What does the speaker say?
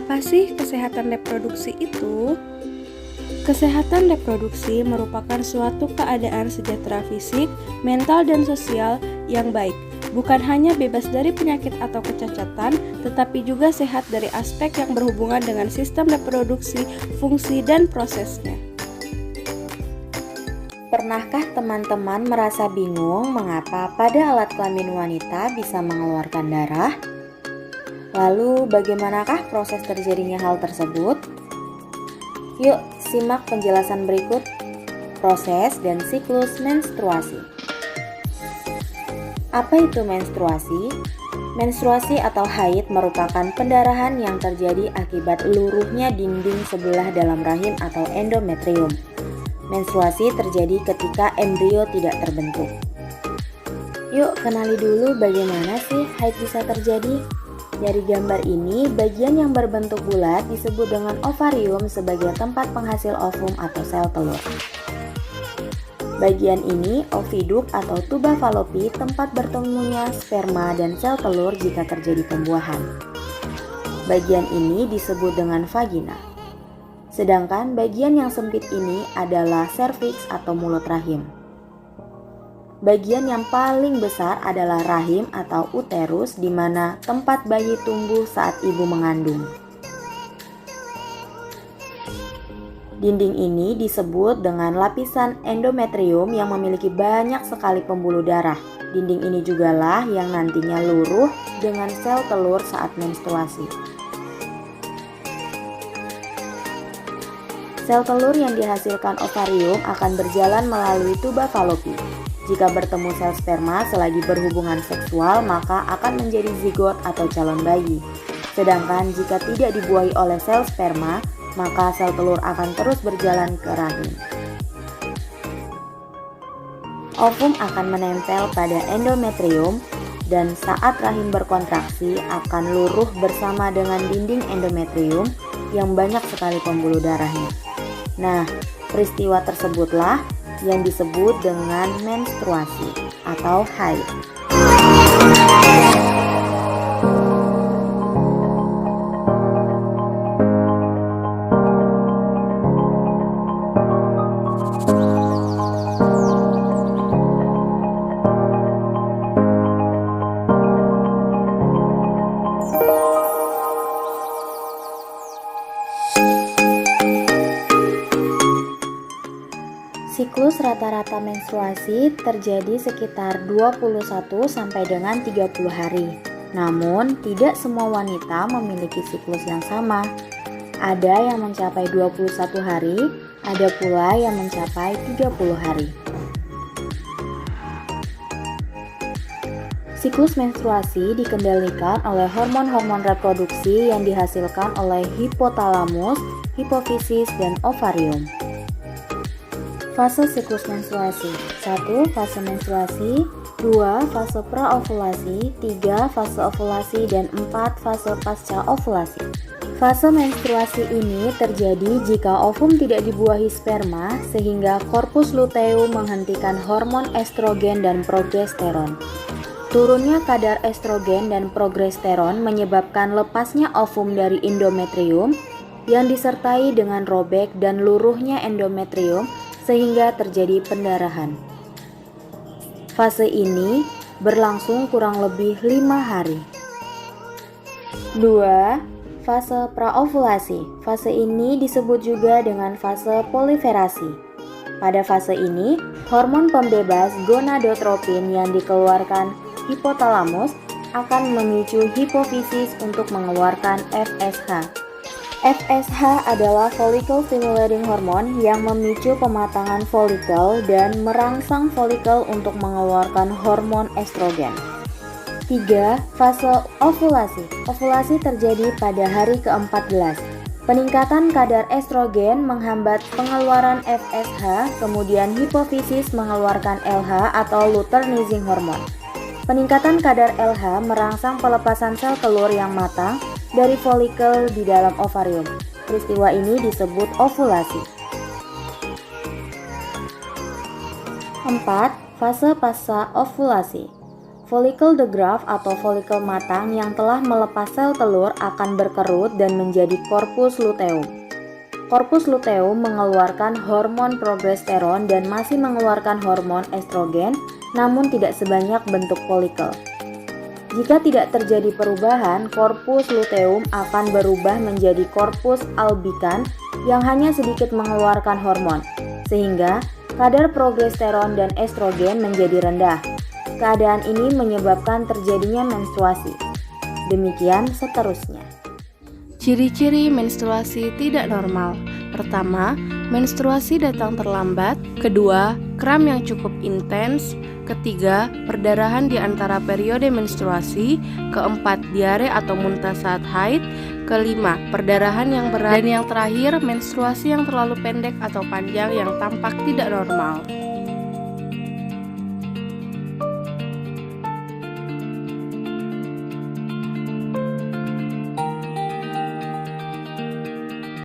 Apa sih kesehatan reproduksi itu? Kesehatan reproduksi merupakan suatu keadaan sejahtera fisik, mental, dan sosial yang baik. Bukan hanya bebas dari penyakit atau kecacatan, tetapi juga sehat dari aspek yang berhubungan dengan sistem reproduksi, fungsi, dan prosesnya. Pernahkah teman-teman merasa bingung mengapa pada alat kelamin wanita bisa mengeluarkan darah? Lalu bagaimanakah proses terjadinya hal tersebut? Yuk simak penjelasan berikut proses dan siklus menstruasi. Apa itu menstruasi? Menstruasi atau haid merupakan pendarahan yang terjadi akibat luruhnya dinding sebelah dalam rahim atau endometrium. Menstruasi terjadi ketika embrio tidak terbentuk. Yuk kenali dulu bagaimana sih haid bisa terjadi. Dari gambar ini, bagian yang berbentuk bulat disebut dengan ovarium sebagai tempat penghasil ovum atau sel telur. Bagian ini oviduk atau tuba falopi, tempat bertemunya sperma dan sel telur jika terjadi pembuahan. Bagian ini disebut dengan vagina. Sedangkan bagian yang sempit ini adalah serviks atau mulut rahim. Bagian yang paling besar adalah rahim atau uterus, di mana tempat bayi tumbuh saat ibu mengandung. Dinding ini disebut dengan lapisan endometrium yang memiliki banyak sekali pembuluh darah. Dinding ini jugalah yang nantinya luruh dengan sel telur saat menstruasi. Sel telur yang dihasilkan ovarium akan berjalan melalui tuba falopi. Jika bertemu sel sperma selagi berhubungan seksual, maka akan menjadi zigot atau calon bayi. Sedangkan jika tidak dibuahi oleh sel sperma, maka sel telur akan terus berjalan ke rahim. Ovum akan menempel pada endometrium dan saat rahim berkontraksi akan luruh bersama dengan dinding endometrium yang banyak sekali pembuluh darahnya. Nah, peristiwa tersebutlah yang disebut dengan menstruasi atau haid. Siklus rata-rata menstruasi terjadi sekitar 21 sampai dengan 30 hari. Namun, tidak semua wanita memiliki siklus yang sama. Ada yang mencapai 21 hari, ada pula yang mencapai 30 hari. Siklus menstruasi dikendalikan oleh hormon-hormon reproduksi yang dihasilkan oleh hipotalamus, hipofisis, dan ovarium. Fase siklus menstruasi. 1. Fase menstruasi. 2. Fase praovulasi. 3. Fase ovulasi. Dan 4. Fase pasca ovulasi. Fase menstruasi ini terjadi jika ovum tidak dibuahi sperma sehingga korpus luteum menghentikan hormon estrogen dan progesteron. Turunnya kadar estrogen dan progesteron menyebabkan lepasnya ovum dari endometrium yang disertai dengan robek dan luruhnya endometrium sehingga terjadi pendarahan. Fase ini berlangsung kurang lebih 5 hari. 2. Fase praovulasi. Fase ini disebut juga dengan fase proliferasi. Pada fase ini, hormon pembebas gonadotropin yang dikeluarkan hipotalamus akan memicu hipofisis untuk mengeluarkan FSH. FSH adalah follicle stimulating hormone yang memicu pematangan folikel dan merangsang folikel untuk mengeluarkan hormon estrogen. 3. Fase ovulasi. Ovulasi terjadi pada hari ke-14. Peningkatan kadar estrogen menghambat pengeluaran FSH, kemudian hipofisis mengeluarkan LH atau luteinizing hormone. Peningkatan kadar LH merangsang pelepasan sel telur yang matang dari folikel di dalam ovarium. Peristiwa ini disebut ovulasi. 4. Fase pasca ovulasi. Folikel the graft atau folikel matang yang telah melepas sel telur akan berkerut dan menjadi corpus luteum. Corpus luteum mengeluarkan hormon progesteron dan masih mengeluarkan hormon estrogen, namun tidak sebanyak bentuk folikel. Jika tidak terjadi perubahan, corpus luteum akan berubah menjadi corpus albican yang hanya sedikit mengeluarkan hormon, sehingga kadar progesteron dan estrogen menjadi rendah. Keadaan ini menyebabkan terjadinya menstruasi. Demikian seterusnya. Ciri-ciri menstruasi tidak normal. Pertama, menstruasi datang terlambat. Kedua, kram yang cukup intens. Ketiga, perdarahan di antara periode menstruasi. Keempat, diare atau muntah saat haid. Kelima, perdarahan yang berat. Dan yang terakhir, menstruasi yang terlalu pendek atau panjang yang tampak tidak normal.